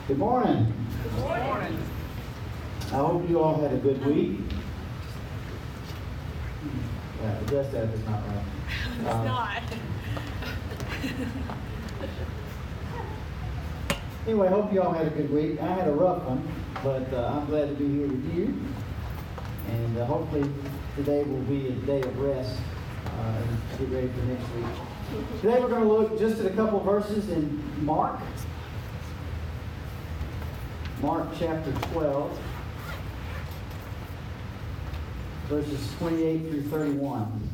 Good morning. Good morning. I hope you all had a good week. Yeah, the rest of it is not right. It's not. Anyway, I hope you all had a good week. I had a rough one, but I'm glad to be here with you. And hopefully today will be a day of rest and get ready for next week. Today we're going to look just at a couple verses in Mark. Mark chapter 12, verses 28 through 31.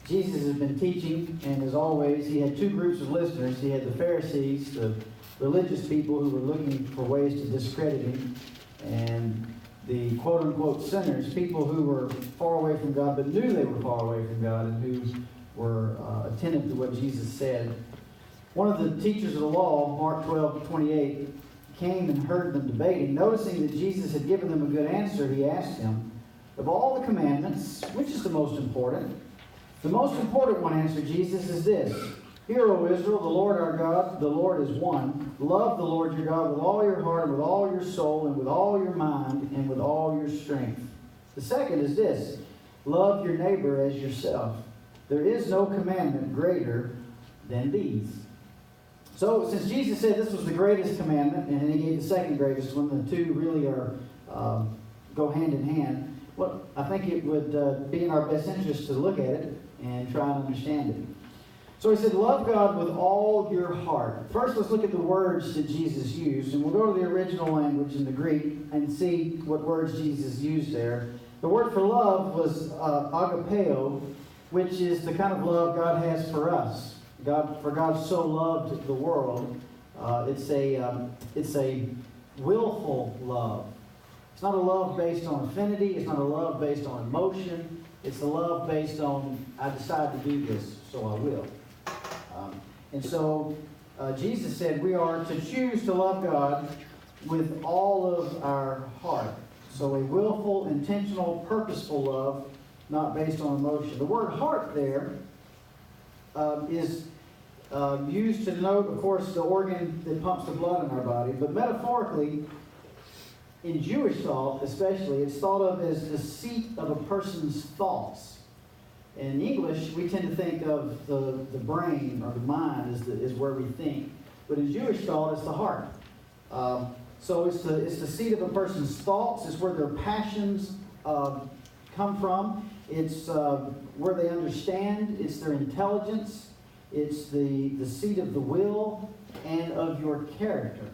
Jesus has been teaching, and as always, he had two groups of listeners. He had the Pharisees, the religious people who were looking for ways to discredit him, and the quote-unquote sinners, people who were far away from God but knew they were far away from God and who were attentive to what Jesus said. One of the teachers of the law, Mark 12:28, came and heard them debating. Noticing that Jesus had given them a good answer, he asked him, "Of all the commandments, which is the most important?" "The most important one," answered Jesus, "is this. Hear, O Israel, the Lord our God, the Lord is one. Love the Lord your God with all your heart and with all your soul and with all your mind and with all your strength. The second is this. Love your neighbor as yourself. There is no commandment greater than these." So, since Jesus said this was the greatest commandment, and then he gave the second greatest one, the two really are go hand in hand. Well, I think it would be in our best interest to look at it and try and understand it. So he said, love God with all your heart. First, let's look at the words that Jesus used, and we'll go to the original language in the Greek and see what words Jesus used there. The word for love was agapeo, which is the kind of love God has for us. For God so loved the world. It's a willful love. It's not a love based on affinity. It's not a love based on emotion. It's a love based on, I decide to do this, so I will. And so Jesus said we are to choose to love God with all of our heart. So a willful, intentional, purposeful love, not based on emotion. The word heart there is used to denote, of course, the organ that pumps the blood in our body. But metaphorically, in Jewish thought especially, it's thought of as the seat of a person's thoughts. In English, we tend to think of the brain or the mind is where we think. But in Jewish thought, it's the heart. So it's the seat of a person's thoughts. It's where their passions come from. It's where they understand. It's their intelligence. It's the seat of the will and of your character.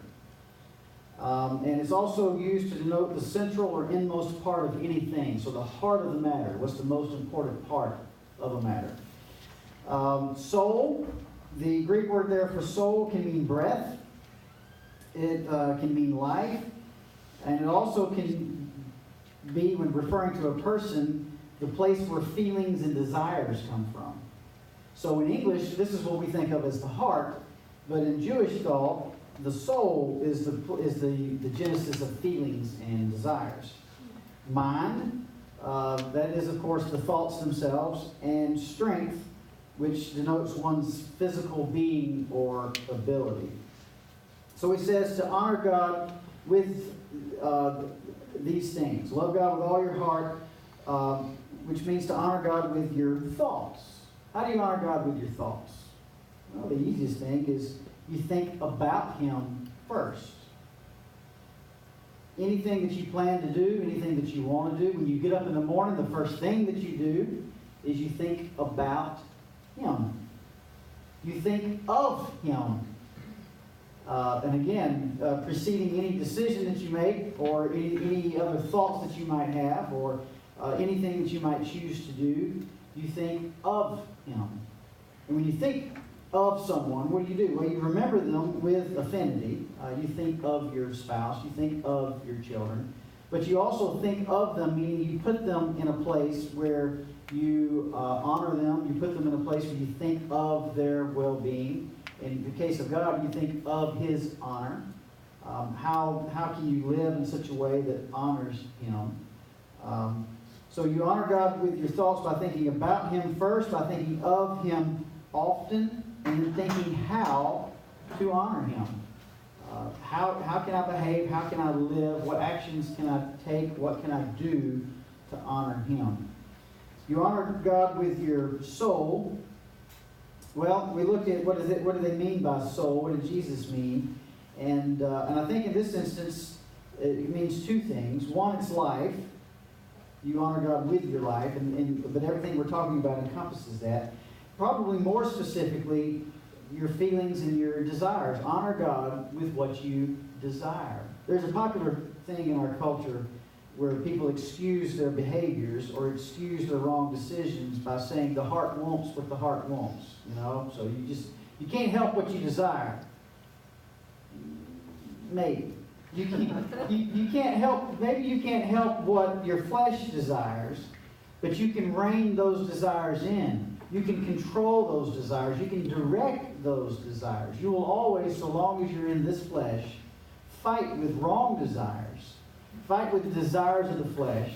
And it's also used to denote the central or inmost part of anything. So the heart of the matter. What's the most important part of a matter? Soul, the Greek word there for soul can mean breath. It can mean life. And it also can be, when referring to a person, the place where feelings and desires come from. So in English, this is what we think of as the heart. But in Jewish thought, the soul is the genesis of feelings and desires. Mind, that is, of course, the thoughts themselves. And strength, which denotes one's physical being or ability. So he says to honor God with these things. Love God with all your heart, which means to honor God with your thoughts. How do you honor God with your thoughts? Well, the easiest thing is you think about Him first. Anything that you plan to do, anything that you want to do, when you get up in the morning, the first thing that you do is you think about Him. You think of Him. And again, preceding any decision that you make or any other thoughts that you might have or anything that you might choose to do, you think of Him. And when you think of someone, what do? Well, you remember them with affinity. You think of your spouse. You think of your children. But you also think of them, meaning you put them in a place where you honor them. You put them in a place where you think of their well-being. In the case of God, you think of His honor. How can you live in such a way that honors Him? So you honor God with your thoughts by thinking about Him first, by thinking of Him often, and then thinking how to honor Him. How can I behave? How can I live? What actions can I take? What can I do to honor Him? You honor God with your soul. Well, we looked at what do they mean by soul? What did Jesus mean? And I think in this instance, it means two things. One, it's life. You honor God with your life, but everything we're talking about encompasses that. Probably more specifically, your feelings and your desires. Honor God with what you desire. There's a popular thing in our culture where people excuse their behaviors or excuse their wrong decisions by saying the heart wants what the heart wants. So you can't help what you desire. Maybe. You can't help, maybe you can't help what your flesh desires, but you can rein those desires in. You can control those desires. You can direct those desires. You will always, so long as you're in this flesh, fight with wrong desires. Fight with the desires of the flesh.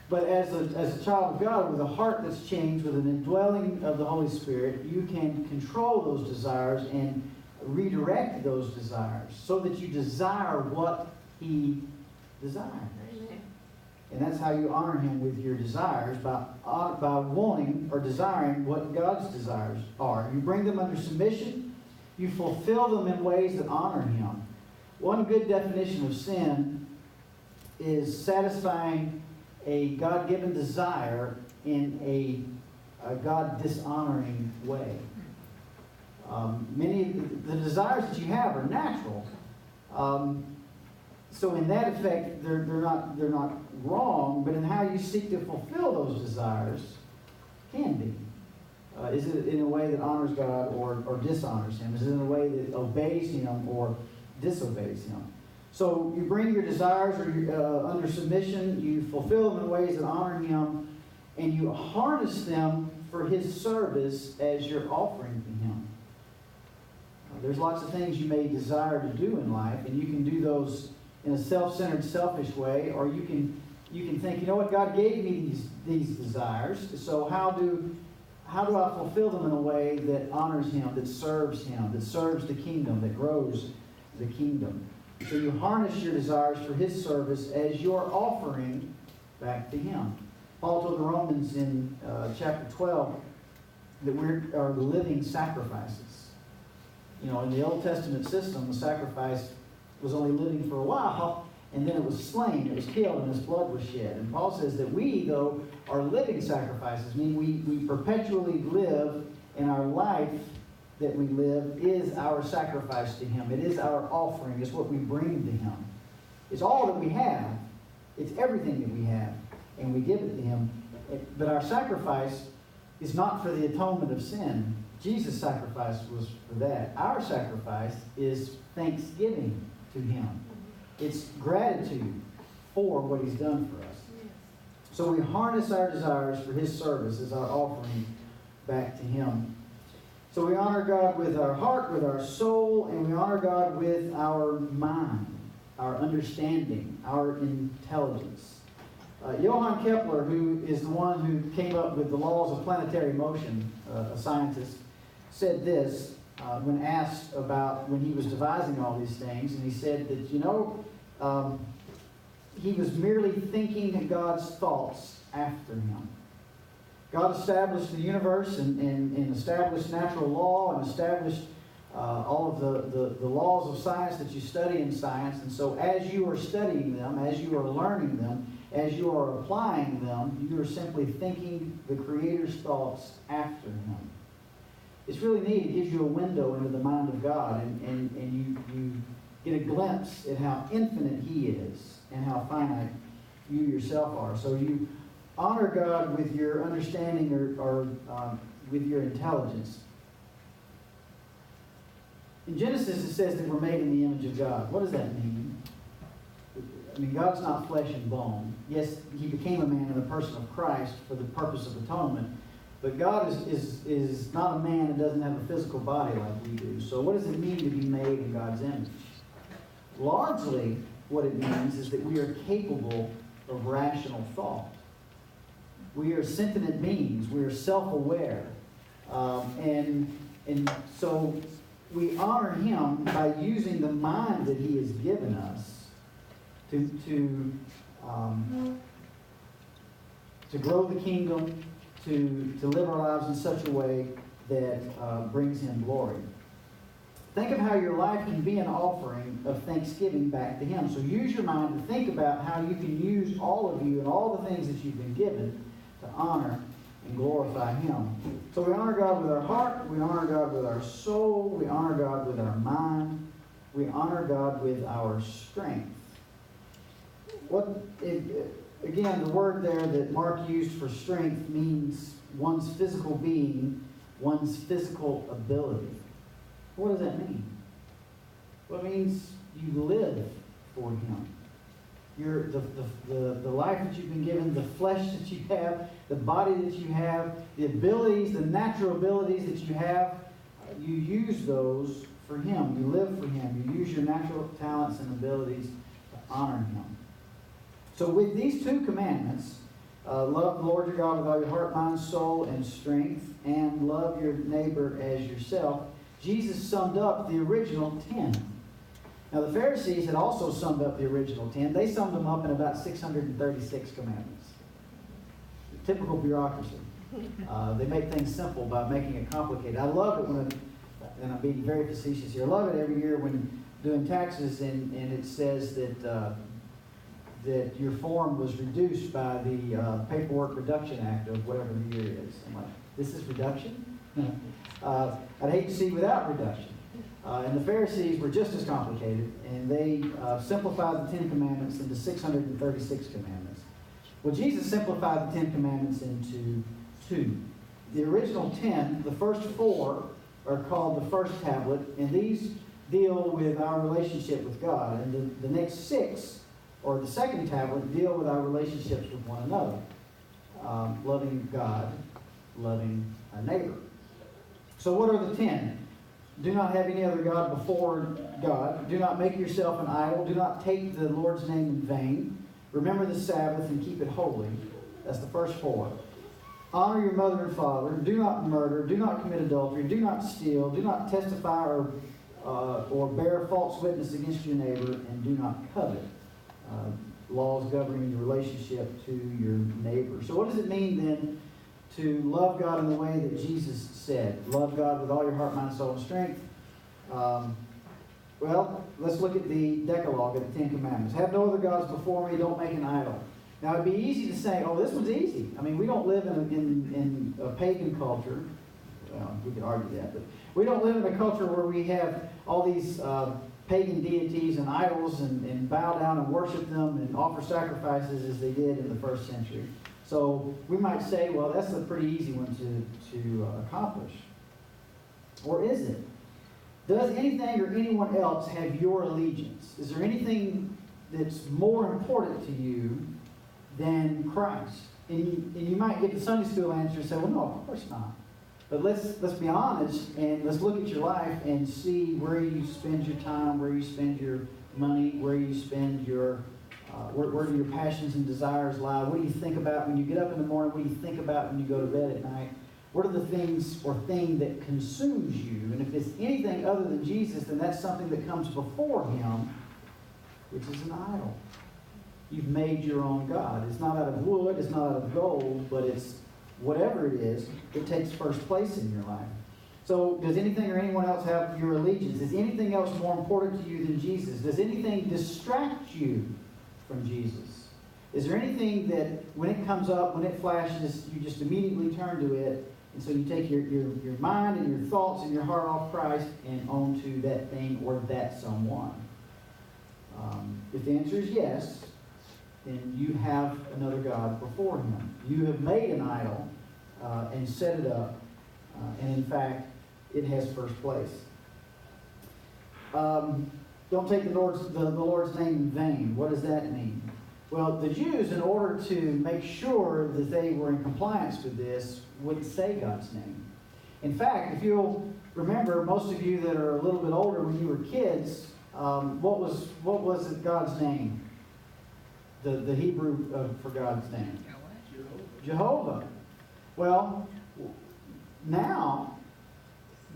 But as a child of God, with a heart that's changed, with an indwelling of the Holy Spirit, you can control those desires and redirect those desires so that you desire what He desires. Amen. And that's how you honor Him with your desires, by wanting or desiring what God's desires are. You bring them under submission. You fulfill them in ways that honor Him. One good definition of sin is satisfying a God-given desire in a God-dishonoring way. Many of the desires that you have are natural. So in that effect, they're not wrong, but in how you seek to fulfill those desires can be. Is it in a way that honors God or dishonors Him? Is it in a way that obeys Him or disobeys Him? So you bring your desires under submission, you fulfill them in ways that honor Him, and you harness them for His service as your offering to Him. There's lots of things you may desire to do in life, and you can do those in a self-centered, selfish way, or you can think, what, God gave me these desires, so how do I fulfill them in a way that honors Him, that serves the kingdom, that grows the kingdom? So you harness your desires for His service as your offering back to Him. Paul told the Romans in chapter 12 that we are living sacrifices. In the Old Testament system, the sacrifice was only living for a while, and then it was slain, it was killed, and its blood was shed. And Paul says that we, though, are living sacrifices, meaning we perpetually live, and our life that we live is our sacrifice to Him. It is our offering. It's what we bring to Him. It's all that we have. It's everything that we have, and we give it to Him. But our sacrifice is not for the atonement of sin. Jesus' sacrifice was for that. Our sacrifice is thanksgiving to Him. It's gratitude for what He's done for us. So we harness our desires for His service as our offering back to Him. So we honor God with our heart, with our soul, and we honor God with our mind, our understanding, our intelligence. Johann Kepler, who is the one who came up with the laws of planetary motion, a scientist, said this when asked about when he was devising all these things, and he said that, he was merely thinking God's thoughts after him. God established the universe and established natural law and established all of the laws of science that you study in science. And so as you are studying them, as you are learning them, as you are applying them, you are simply thinking the Creator's thoughts after Him. It's really neat. It gives you a window into the mind of God, and you get a glimpse at how infinite He is and how finite you yourself are. So you honor God with your understanding or with your intelligence. In Genesis, it says that we're made in the image of God. What does that mean? I mean, God's not flesh and bone. Yes, He became a man in the person of Christ for the purpose of atonement. But God is not a man and doesn't have a physical body like we do. So what does it mean to be made in God's image? Largely, what it means is that we are capable of rational thought. We are sentient beings. We are self-aware. And so we honor Him by using the mind that He has given us to grow the kingdom, to live our lives in such a way that brings Him glory. Think of how your life can be an offering of thanksgiving back to Him. So use your mind to think about how you can use all of you and all the things that you've been given to honor and glorify Him. So we honor God with our heart, we honor God with our soul, we honor God with our mind, we honor God with our strength. Again, the word there that Mark used for strength means one's physical being, one's physical ability. What does that mean? Well, it means you live for Him. The life that you've been given, the flesh that you have, the body that you have, the abilities, the natural abilities that you have, you use those for Him. You live for Him. You use your natural talents and abilities to honor Him. So with these two commandments, love the Lord your God with all your heart, mind, soul, and strength, and love your neighbor as yourself, Jesus summed up the original 10. Now, the Pharisees had also summed up the original 10. They summed them up in about 636 commandments. Typical bureaucracy. They make things simple by making it complicated. I love it when, and I'm being very facetious here, I love it every year when doing taxes and it says that your form was reduced by the Paperwork Reduction Act of whatever the year is. I'm like, this is reduction? I'd hate to see without reduction. And the Pharisees were just as complicated, and they simplified the 10 Commandments into 636 commandments. Well, Jesus simplified the 10 Commandments into 2. The original 10, the first 4, are called the first tablet, and these deal with our relationship with God. And the next 6, or the second tablet, deal with our relationships with one another. Loving God, loving our neighbor. So what are the 10? Do not have any other God before God. Do not make yourself an idol. Do not take the Lord's name in vain. Remember the Sabbath and keep it holy. That's the first 4. Honor your mother and father. Do not murder. Do not commit adultery. Do not steal. Do not testify or bear false witness against your neighbor. And do not covet. Laws governing your relationship to your neighbor. So what does it mean then to love God in the way that Jesus said? Love God with all your heart, mind, soul, and strength. Well, let's look at the Decalogue of the 10 Commandments. Have no other gods before me. Don't make an idol. Now, it'd be easy to say, oh, this one's easy. I mean, we don't live in a pagan culture. Well, we could argue that. But we don't live in a culture where we have all these pagan deities and idols and bow down and worship them and offer sacrifices as they did in the first century. So we might say, well, that's a pretty easy one to accomplish. Or is it? Does anything or anyone else have your allegiance? Is there anything that's more important to you than Christ? And you might get the Sunday school answer and say, well, no, of course not. But let's be honest and let's look at your life and see where you spend your time, where you spend your money, where you spend your where do your passions and desires lie? What do you think about when you get up in the morning? What do you think about when you go to bed at night? What are the things or thing that consumes you? And if it's anything other than Jesus, then that's something that comes before Him, which is an idol. You've made your own God. It's not out of wood, it's not out of gold, but it's whatever it is, it takes first place in your life. So does anything or anyone else have your allegiance? Is anything else more important to you than Jesus? Does anything distract you from Jesus? Is there anything that when it comes up, when it flashes, you just immediately turn to it, and so you take your mind and your thoughts and your heart off Christ and onto that thing or that someone? If the answer is yes, then you have another God before Him. You have made an idol and set it up, and in fact, it has first place. Don't take the Lord's name in vain. What does that mean? Well, the Jews, in order to make sure that they were in compliance with this, wouldn't say God's name. In fact, if you'll remember, most of you that are a little bit older, when you were kids, what was God's name? The Hebrew for God's name? Jehovah. Well, now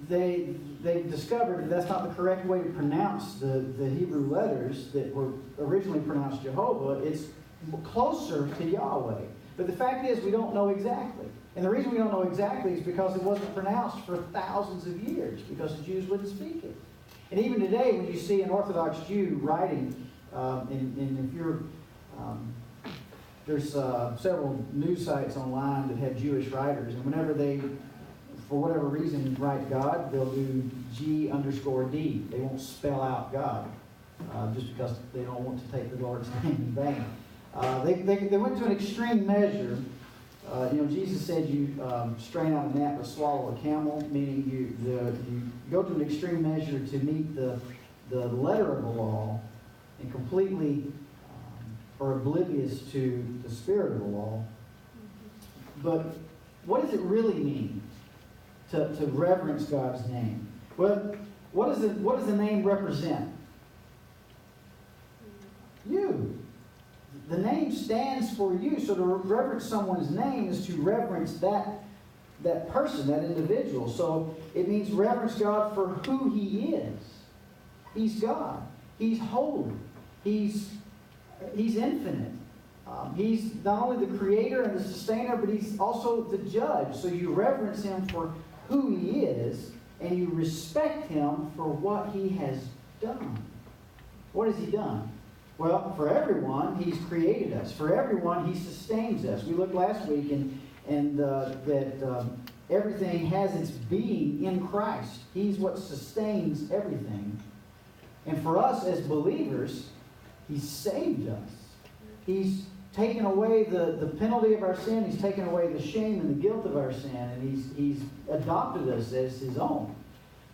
they discovered that that's not the correct way to pronounce the Hebrew letters that were originally pronounced Jehovah. It's closer to Yahweh. But the fact is, we don't know exactly. And the reason we don't know exactly is because it wasn't pronounced for thousands of years, because the Jews wouldn't speak it. And even today, when you see an Orthodox Jew writing, and if you're, there's several news sites online that have Jewish writers, and whenever they, for whatever reason, write God, they'll do G_D. They won't spell out God, just because they don't want to take the Lord's name in vain. They went to an extreme measure. Jesus said you strain out a gnat but swallow a camel, meaning you go to an extreme measure to meet the letter of the law and completely are oblivious to the spirit of the law. But what does it really mean to reverence God's name? Well, what does the name represent? You. The name stands for you. So to reverence someone's name is to reverence that person, that individual. So it means reverence God for who He is. He's God. He's holy. He's infinite. He's not only the creator and the sustainer, but He's also the judge. So you reverence Him for who He is, and you respect Him for what He has done. What has He done? Well, for everyone, He's created us. For everyone, He sustains us. We looked last week that everything has its being in Christ. He's what sustains everything. And for us as believers, He's saved us. He's taken away the penalty of our sin. He's taken away the shame and the guilt of our sin. And He's adopted us as His own.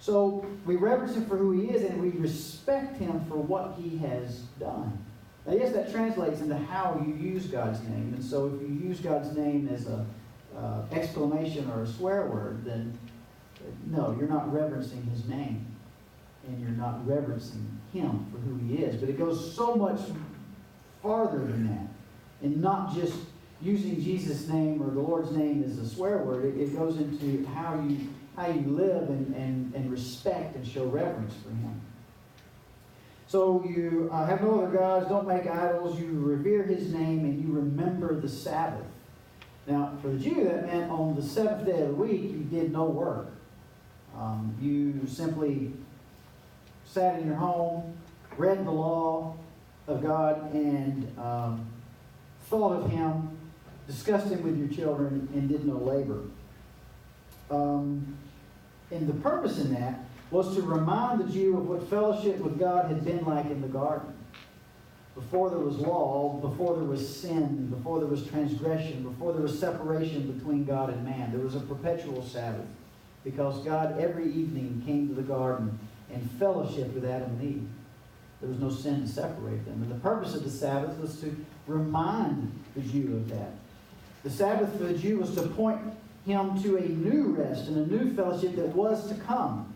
So we reverence Him for who He is, and we respect Him for what He has done. Now, yes, that translates into how you use God's name. And so if you use God's name as an exclamation or a swear word, then no, you're not reverencing His name. And you're not reverencing Him for who He is. But it goes so much farther than that. And not just using Jesus' name or the Lord's name as a swear word. It goes into how you live and respect and show reverence for Him. So you have no other gods, don't make idols, you revere His name, and you remember the Sabbath. Now, for the Jew, that meant on the seventh day of the week, you did no work. You simply sat in your home, read the law of God, and thought of Him, discussed Him with your children, and did no labor. And the purpose in that was to remind the Jew of what fellowship with God had been like in the garden. Before there was law, before there was sin, before there was transgression, before there was separation between God and man, there was a perpetual Sabbath. Because God every evening came to the garden and fellowshiped with Adam and Eve. There was no sin to separate them. And the purpose of the Sabbath was to remind the Jew of that. The Sabbath for the Jew was to point him to a new rest and a new fellowship that was to come.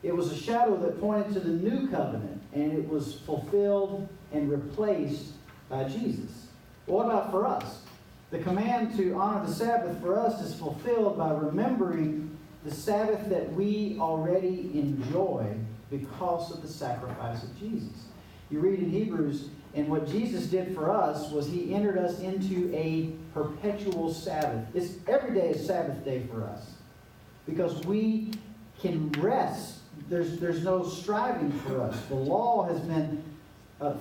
It was a shadow that pointed to the new covenant, and it was fulfilled and replaced by Jesus. Well, what about for us? The command to honor the Sabbath for us is fulfilled by remembering the Sabbath that we already enjoy because of the sacrifice of Jesus. You read in Hebrews, and what Jesus did for us was He entered us into a perpetual Sabbath. Every day is Sabbath day for us. Because we can rest. There's no striving for us. The law has been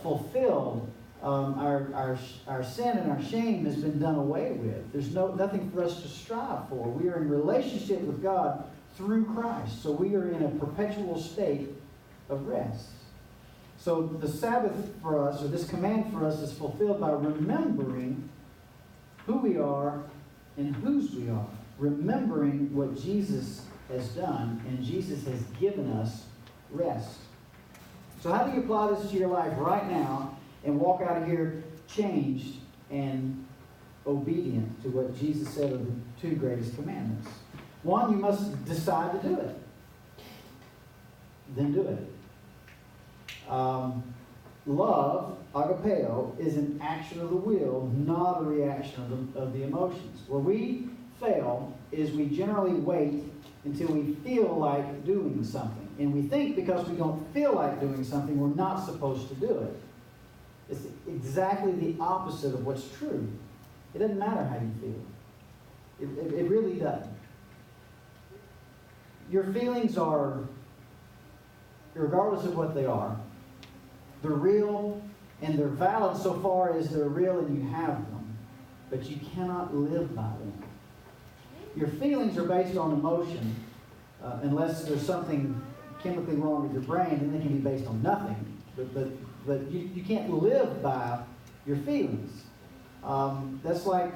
fulfilled. Our sin and our shame has been done away with. There's nothing for us to strive for. We are in relationship with God through Christ. So we are in a perpetual state of rest. So the Sabbath for us, or this command for us, is fulfilled by remembering who we are and whose we are. Remembering what Jesus has done, and Jesus has given us rest. So how do you apply this to your life right now and walk out of here changed and obedient to what Jesus said are the two greatest commandments? One, you must decide to do it. Then do it. Love, agapeo, is an action of the will, not a reaction of the emotions. Where we fail is we generally wait until we feel like doing something. And we think because we don't feel like doing something, we're not supposed to do it. It's exactly the opposite of what's true. It doesn't matter how you feel. It really doesn't. Your feelings are, regardless of what they are, they're real and they're valid so far as they're real and you have them. But you cannot live by them. Your feelings are based on emotion, unless there's something chemically wrong with your brain, and they can be based on nothing. But you can't live by your feelings. That's like,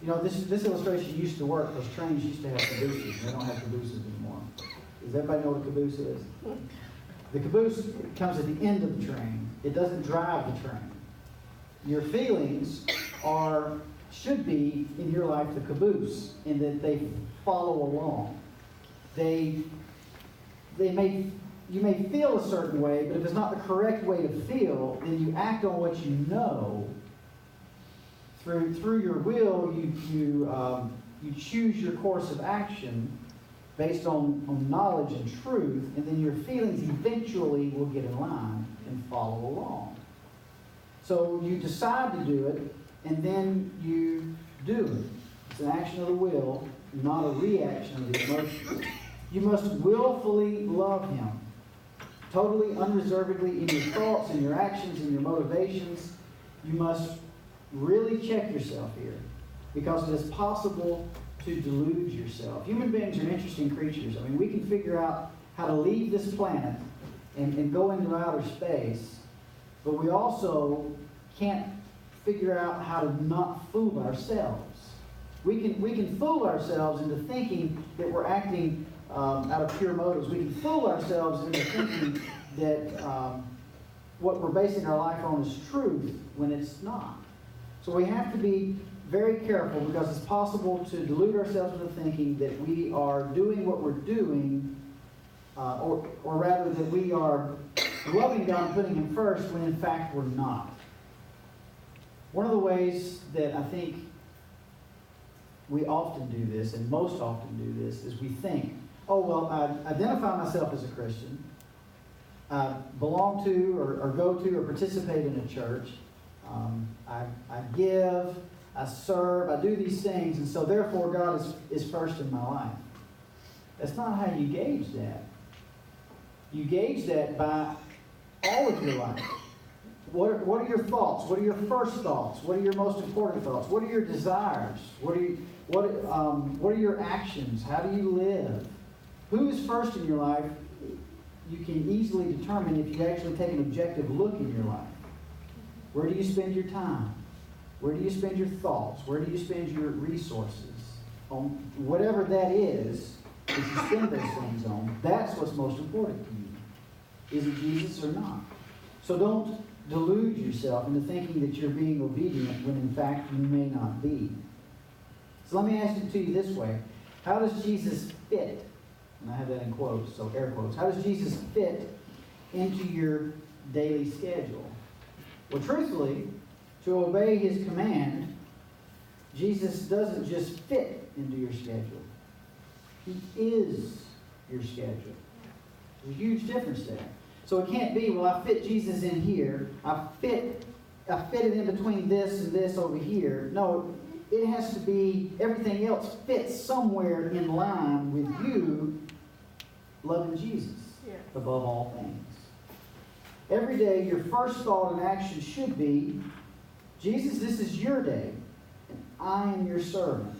this illustration used to work because trains used to have cabooses. They don't have cabooses anymore. Does everybody know what a caboose is? The caboose comes at the end of the train. It doesn't drive the train. Your feelings should be in your life the caboose, in that they follow along. You may feel a certain way, but if it's not the correct way to feel, then you act on what you know. Through your will, you choose your course of action based on knowledge and truth, and then your feelings eventually will get in line and follow along. So you decide to do it, and then you do it. It's an action of the will, not a reaction of the emotion. You must willfully love Him, totally, unreservedly, in your thoughts, in your actions, in your motivations. You must really check yourself here, because it is possible to delude yourself. Human beings are interesting creatures. I mean, we can figure out how to leave this planet and go into outer space, but we also can't figure out how to not fool ourselves. We can fool ourselves into thinking that we're acting out of pure motives. We can fool ourselves into thinking that what we're basing our life on is truth when it's not. So we have to be very careful, because it's possible to delude ourselves into thinking that we are doing what we're doing, or rather that we are loving God and putting Him first, when in fact we're not. One of the ways that I think we often do this, and most often do this, is we think, oh, well, I identify myself as a Christian. I belong to or go to or participate in a church. I give, I serve, I do these things, and so therefore God is first in my life. That's not how you gauge that. You gauge that by all of your life. What are your thoughts? What are your first thoughts? What are your most important thoughts? What are your desires? What are your actions? How do you live? Who is first in your life? You can easily determine if you actually take an objective look in your life. Where do you spend your time? Where do you spend your thoughts? Where do you spend your resources? On whatever that is that you spend those things on, that's what's most important to you. Is it Jesus or not? So don't delude yourself into thinking that you're being obedient when in fact you may not be. So let me ask it to you this way. How does Jesus fit? And I have that in quotes, so air quotes. How does Jesus fit into your daily schedule? Well, truthfully, to obey His command, Jesus doesn't just fit into your schedule. He is your schedule. There's a huge difference there. So it can't be, well, I fit Jesus in here. I fit it in between this and this over here. No, it has to be, everything else fits somewhere in line with you loving Jesus above all things. Every day, your first thought and action should be, Jesus, this is your day, and I am your servant.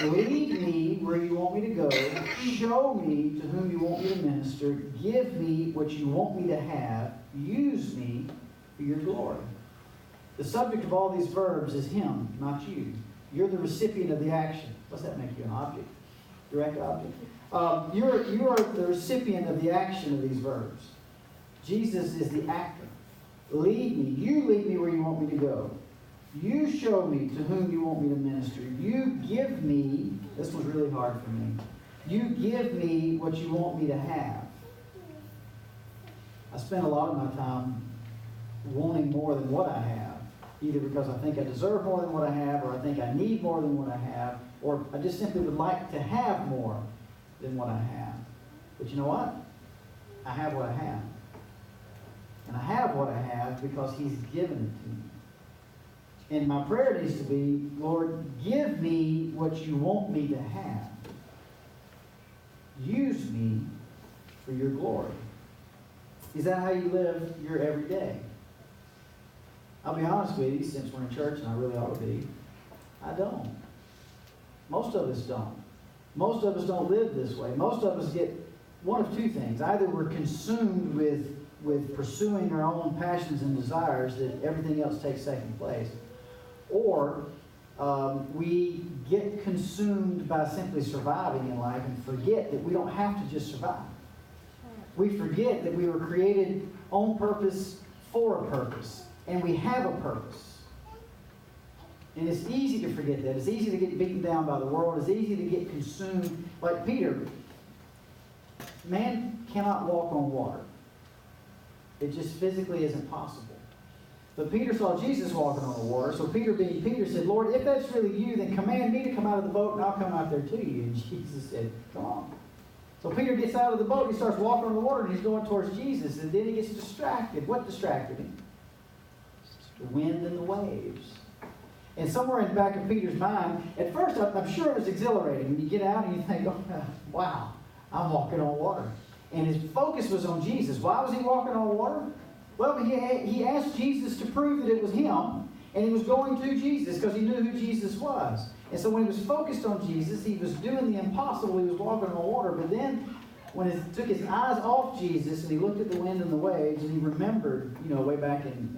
Lead me where you want me to go. Show me to whom you want me to minister. Give me what you want me to have. Use me for your glory. The subject of all these verbs is Him, not you. You're the recipient of the action. What's that make you, an object? Direct object? You are the recipient of the action of these verbs. Jesus is the actor. Lead me. You lead me where you want me to go. You show me to whom you want me to minister. You give me, this was really hard for me. You give me what you want me to have. I spend a lot of my time wanting more than what I have, either because I think I deserve more than what I have, or I think I need more than what I have, or I just simply would like to have more than what I have. But you know what? I have what I have. And I have what I have because He's given it to me. And my prayer needs to be, Lord, give me what you want me to have. Use me for your glory. Is that how you live your everyday? I'll be honest with you, since we're in church, and I really ought to be, I don't. Most of us don't. Most of us don't live this way. Most of us get one of two things. Either we're consumed with pursuing our own passions and desires that everything else takes second place, or we get consumed by simply surviving in life and forget that we don't have to just survive. We forget that we were created on purpose for a purpose, and we have a purpose. And it's easy to forget that. It's easy to get beaten down by the world. It's easy to get consumed. Like Peter, man cannot walk on water. It just physically isn't possible. But Peter saw Jesus walking on the water, so Peter being Peter said, Lord, if that's really you, then command me to come out of the boat and I'll come out there to you. And Jesus said, come on. So Peter gets out of the boat, he starts walking on the water, and he's going towards Jesus, and then he gets distracted. What distracted him? The wind and the waves. And somewhere in the back of Peter's mind, at first I'm sure it was exhilarating. When you get out and you think, oh, wow, I'm walking on water. And his focus was on Jesus. Why was he walking on water? Well, he asked Jesus to prove that it was him, and he was going to Jesus because he knew who Jesus was. And so when he was focused on Jesus, he was doing the impossible. He was walking on water. But then when he took his eyes off Jesus and he looked at the wind and the waves, and he remembered, way back in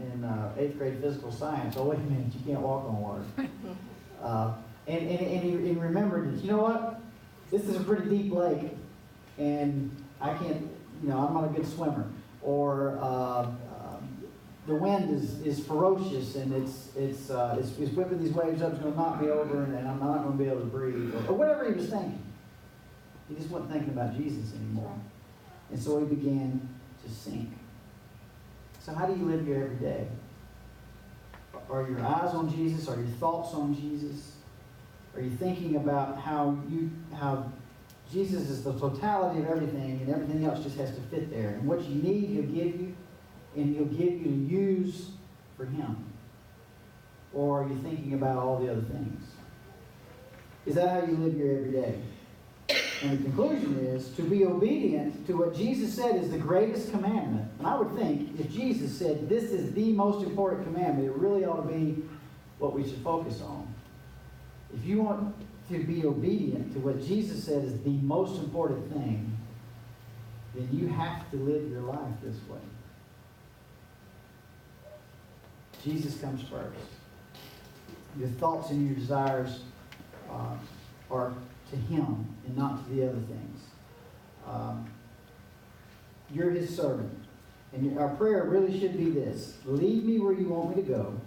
8th grade physical science, oh, wait a minute, you can't walk on water. And he remembered that, you know what? This is a pretty deep lake, and I can't, I'm not a good swimmer. Or the wind is ferocious, and it's whipping these waves up. It's going to knock me over, and I'm not going to be able to breathe, or whatever he was thinking. He just wasn't thinking about Jesus anymore, and so he began to sink. So how do you live your everyday? Are your eyes on Jesus? Are your thoughts on Jesus? Are you thinking about how Jesus is the totality of everything, and everything else just has to fit there, and what you need, He'll give you, and He'll give you to use for Him? Or are you thinking about all the other things? Is that how you live your everyday? And the conclusion is to be obedient to what Jesus said is the greatest commandment. And I would think if Jesus said this is the most important commandment, it really ought to be what we should focus on. If you want to be obedient to what Jesus said is the most important thing, then you have to live your life this way. Jesus comes first. Your thoughts and your desires are to Him and not to the other things. You're His servant. And our prayer really should be this: lead me where you want me to go.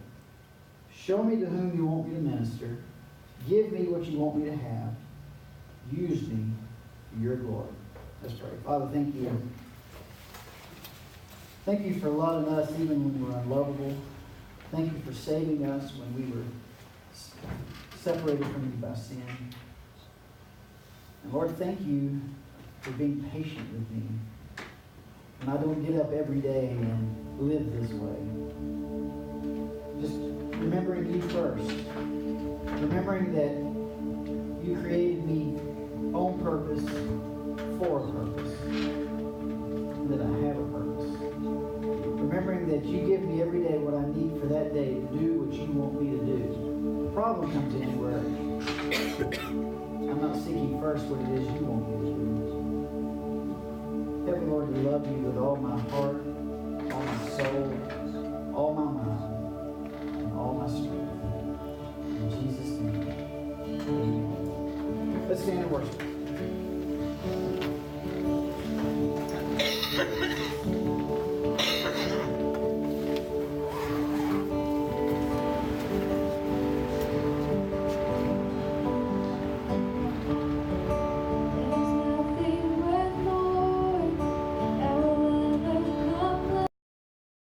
Show me to whom you want me to minister. Give me what you want me to have. Use me for your glory. Let's pray. Father, thank you. Thank you for loving us even when we were unlovable. Thank you for saving us when we were separated from you by sin. And Lord, thank you for being patient with me. And I don't get up every day and live this way. Just remembering you first. Remembering that you created me on purpose, for a purpose, and that I have a purpose. Remembering that you give me every day what I need for that day to do what you want me to do. The problem comes in where I'm not seeking first what it is you want me to do. Help me, Lord, to love you with all my heart, all my soul, all my mind, and all my strength. In Jesus' name, amen. Let's stand and worship.